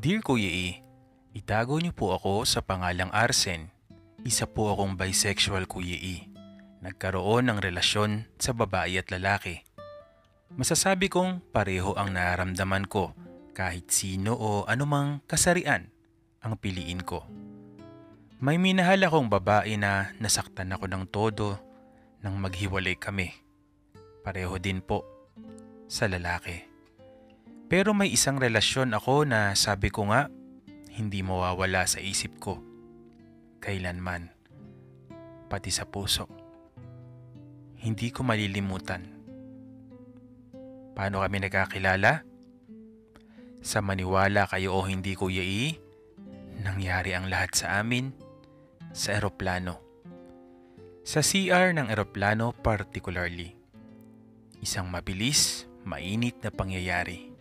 Dear Kuya E, itago niyo po ako sa pangalang Arsen. Isa po akong bisexual Kuya E. Nagkaroon ng relasyon sa babae at lalaki. Masasabi kong pareho ang nararamdaman ko kahit sino o anumang kasarian ang piliin ko. May minahal akong babae na nasaktan ako ng todo nang maghiwalay kami. Pareho din po sa lalaki. Pero may isang relasyon ako na sabi ko nga, hindi mawawala sa isip ko. Kailanman. Pati sa puso. Hindi ko malilimutan. Paano kami nagkakilala? Sa maniwala kayo o hindi Kuya E, nangyari ang lahat sa amin sa eroplano. Sa CR ng eroplano particularly. Isang mabilis, mainit na pangyayari.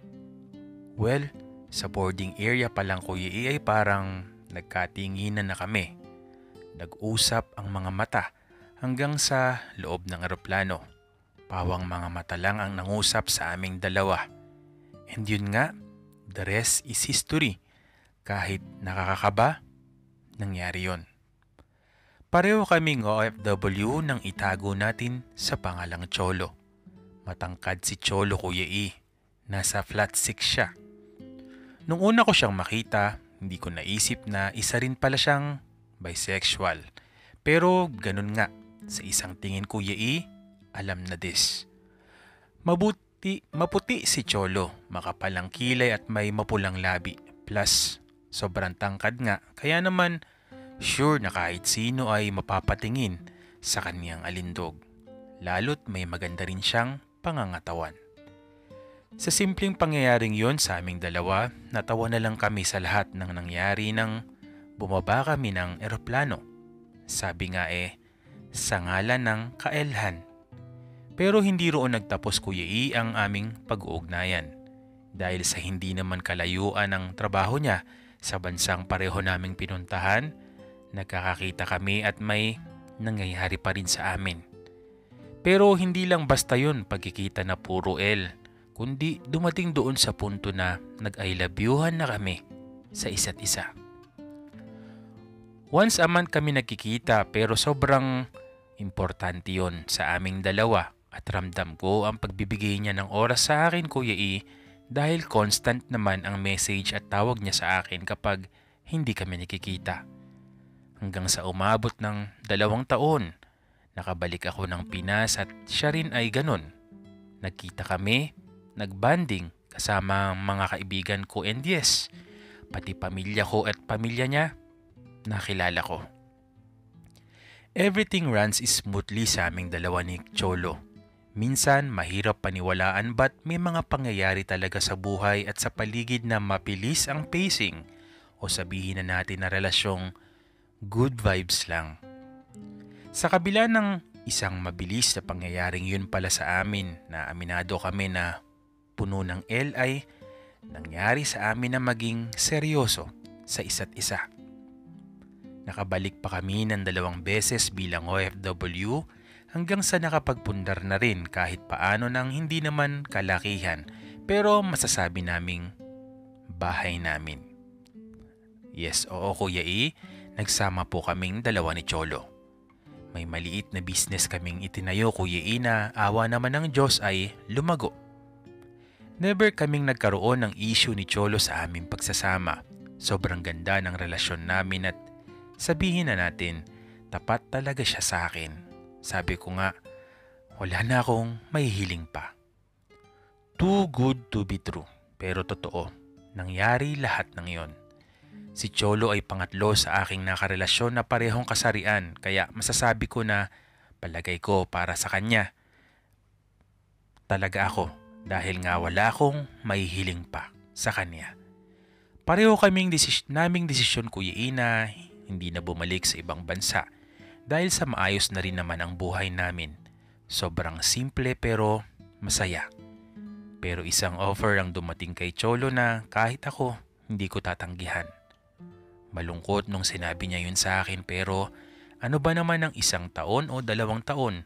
Well, sa boarding area pa lang Kuya E ay parang nagkatinginan na kami. Nag-usap ang mga mata hanggang sa loob ng eroplano. Pawang mga mata lang ang nangusap sa aming dalawa. And yun nga, the rest is history. Kahit nakakakaba, nangyari yon. Pareho kaming OFW nang itago natin sa pangalang Cholo. Matangkad si Cholo Kuya E. Nasa flat 6 siya. Nung una ko siyang makita, hindi ko naisip na isa rin pala siyang bisexual. Pero ganun nga, sa isang tingin Kuya E, alam na this. Maputi si Cholo, makapal ang kilay at may mapulang labi. Plus, sobrang tangkad nga, kaya naman sure na kahit sino ay mapapatingin sa kaniyang alindog. Lalo't may maganda rin siyang pangangatawan. Sa simpleng pangyayaring yon sa aming dalawa, natawa na lang kami sa lahat ng nangyari nang bumaba kami ng eroplano. Sabi nga sa ngalan ng kaelhan. Pero hindi roon nagtapos Kuya E ang aming pag-uugnayan. Dahil sa hindi naman kalayuan ang trabaho niya sa bansang pareho naming pinuntahan, nagkakakita kami at may nangyayari pa rin sa amin. Pero hindi lang basta yun pagkikita na puro L, kundi dumating doon sa punto na nag-I love you-han na kami sa isa't isa. Once a month kami nagkikita pero sobrang importante yon sa aming dalawa at ramdam ko ang pagbibigay niya ng oras sa akin Kuya E dahil constant naman ang message at tawag niya sa akin kapag hindi kami nakikita. Hanggang sa umabot ng 2 taon, nakabalik ako ng Pinas at siya rin ay ganun. Nagkita kami, nagbanding kasama ang mga kaibigan ko and yes, pati pamilya ko at pamilya niya, nakilala ko. Everything runs smoothly sa aming dalawa ni Cholo. Minsan mahirap paniwalaan but may mga pangyayari talaga sa buhay at sa paligid na mabilis ang pacing o sabihin na natin na relasyong good vibes lang. Sa kabila ng isang mabilis na pangyayaring yun pala sa amin na aminado kami na puno ng L ay nangyari sa amin na maging seryoso sa isa't isa. Nakabalik pa kami ng 2 beses bilang OFW hanggang sa nakapagpundar na rin kahit paano ng hindi naman kalakihan pero masasabi naming bahay namin. Yes, oo Kuya E, nagsama po kaming 2 ni Cholo. May maliit na business kaming itinayo Kuya E na awa naman ng Diyos ay lumago. Never kaming nagkaroon ng issue ni Cholo sa aming pagsasama. Sobrang ganda ng relasyon namin at sabihin na natin, tapat talaga siya sa akin. Sabi ko nga, wala na akong mahihiling pa. Too good to be true. Pero totoo, nangyari lahat ng yon. Si Cholo ay pangatlo sa aking nakarelasyon na parehong kasarian kaya masasabi ko na palagay ko para sa kanya. Talaga ako dahil nga wala akong mahihiling pa sa kanya. Pareho naming desisyon Kuya E na hindi na bumalik sa ibang bansa dahil sa maayos na rin naman ang buhay namin. Sobrang simple pero masaya. Pero isang offer ang dumating kay Cholo na kahit ako hindi ko tatanggihan. Malungkot nung sinabi niya yun sa akin pero ano ba naman ang 1 taon o 2 taon?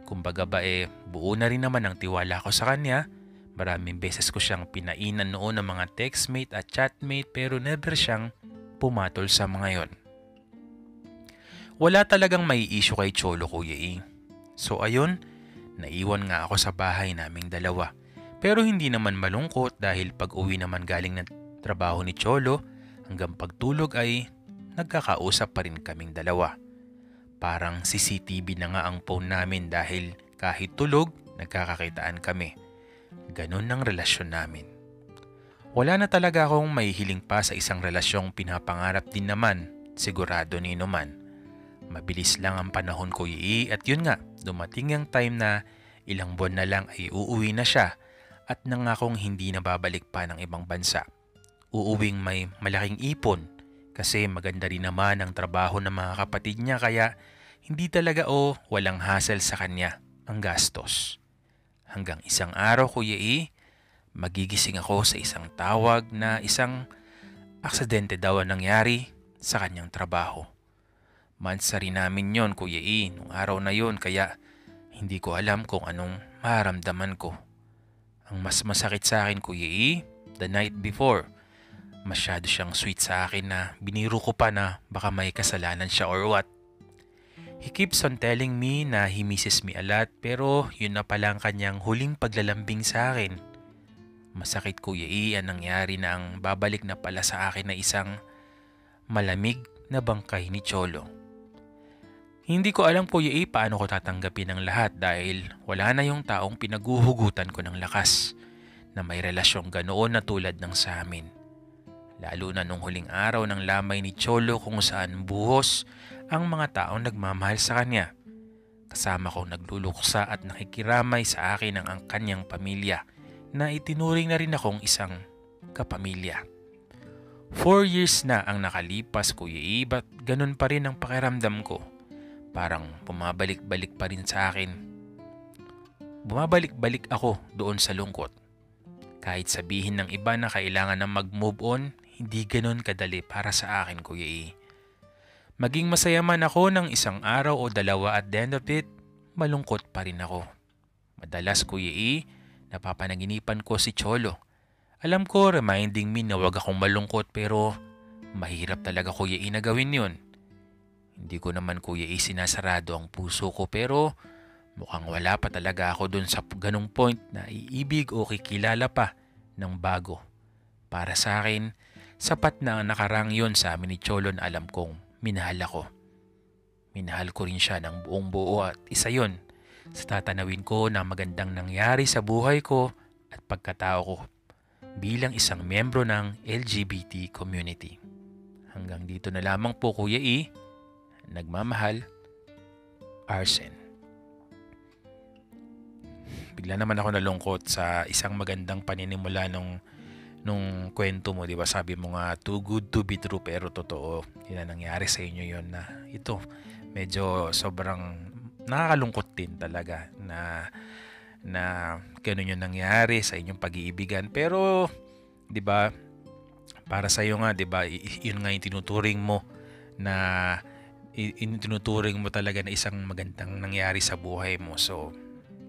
Kumbaga ba buo na rin naman ang tiwala ko sa kanya, Maraming beses ko siyang pinainan noon ng mga textmate at chatmate pero never siyang pumatol sa mga yon. Wala talagang may issue kay Cholo, Kuya E. So ayun, naiwan nga ako sa bahay naming dalawa. Pero hindi naman malungkot dahil pag uwi naman galing ng trabaho ni Cholo, hanggang pagtulog ay nagkakausap pa rin kaming dalawa. Parang CCTV na nga ang phone namin dahil kahit tulog, nagkakakitaan kami. Ganun ang relasyon namin. Wala na talaga akong mahihiling pa sa isang relasyong pinapangarap din naman, sigurado ni Numan. Mabilis lang ang panahon, Kuya E, at yun nga, dumating ang time na ilang buwan na lang ay uuwi na siya at nangakong hindi na babalik pa ng ibang bansa. Uuwing may malaking ipon kasi maganda rin naman ang trabaho ng mga kapatid niya kaya hindi talaga walang hassle sa kanya ang gastos. Hanggang isang araw, Kuya E, magigising ako sa isang tawag na isang aksidente daw ang nangyari sa kanyang trabaho. Mansa rin namin yon, Kuya E, nung araw na yon kaya hindi ko alam kung anong maramdaman ko. Ang mas masakit sa akin, Kuya E, the night before, masyado siyang sweet sa akin na biniro ko pa na baka may kasalanan siya or what. He keeps on telling me na he misses me a lot pero yun na pala ang kanyang huling paglalambing sa akin. Masakit, Kuya E, ang nangyari na ang babalik na pala sa akin na isang malamig na bangkay ni Cholo. Hindi ko alam, Kuya E, paano ko tatanggapin ang lahat dahil wala na yung taong pinaguhugutan ko ng lakas na may relasyong ganoon na tulad ng sa amin. Lalo na nung huling araw ng lamay ni Cholo kung saan buhos ang mga taong nagmamahal sa kanya. Kasama kong nagluluksa at nakikiramay sa akin ang kanyang pamilya na itinuring na rin akong isang kapamilya. 4 years na ang nakalipas, Kuya E, but ganun pa rin ang pakiramdam ko. Parang bumabalik-balik pa rin sa akin. Bumabalik-balik ako doon sa lungkot. Kahit sabihin ng iba na kailangan na mag-move on, hindi ganun kadali para sa akin, Kuya E. Maging masaya man ako ng isang araw o dalawa at the end of it, malungkot pa rin ako. Madalas, Kuya E, napapanaginipan ko si Cholo. Alam ko, reminding me na wag akong malungkot pero mahirap talaga, Kuya E, na gawin yun. Hindi ko naman, Kuya E, sinasarado ang puso ko pero mukhang wala pa talaga ako dun sa ganung point na iibig o kikilala pa ng bago. Para sa akin, sapat na ang nakarang yun sa amin ni Cholo na alam kong minahal ako. Minahal ko rin siya ng buong buo at isa yun sa tatanawin ko na magandang nangyari sa buhay ko at pagkatao ko bilang isang miyembro ng LGBT community. Hanggang dito na lamang po, Kuya E. Nagmamahal, Arsen. Bigla naman ako nalungkot sa isang magandang paninimula nung kwento mo, di ba? Sabi mo nga, too good to be true, pero totoo. Yun ang nangyari sa inyo yun na ito. Medyo sobrang nakakalungkot din talaga na ganun yung nangyari sa inyong pag-iibigan. Pero, di ba, para sa iyo nga, di ba, yun nga yung tinuturing mo na tinuturing mo talaga na isang magandang nangyari sa buhay mo. So,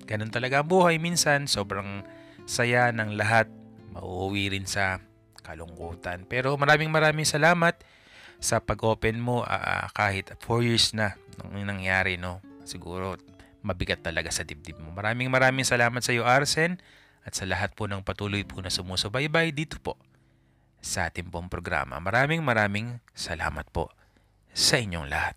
ganun talaga ang buhay. Minsan, sobrang saya ng lahat. Mauuwi rin sa kalungkutan. Pero maraming salamat sa pag-open mo kahit 4 years na nung nangyari, no? Siguro, mabigat talaga sa dibdib mo. Maraming salamat sa iyo, Arsen, at sa lahat po ng patuloy po na sumusubaybay dito po sa ating pong programa. Maraming salamat po sa inyong lahat.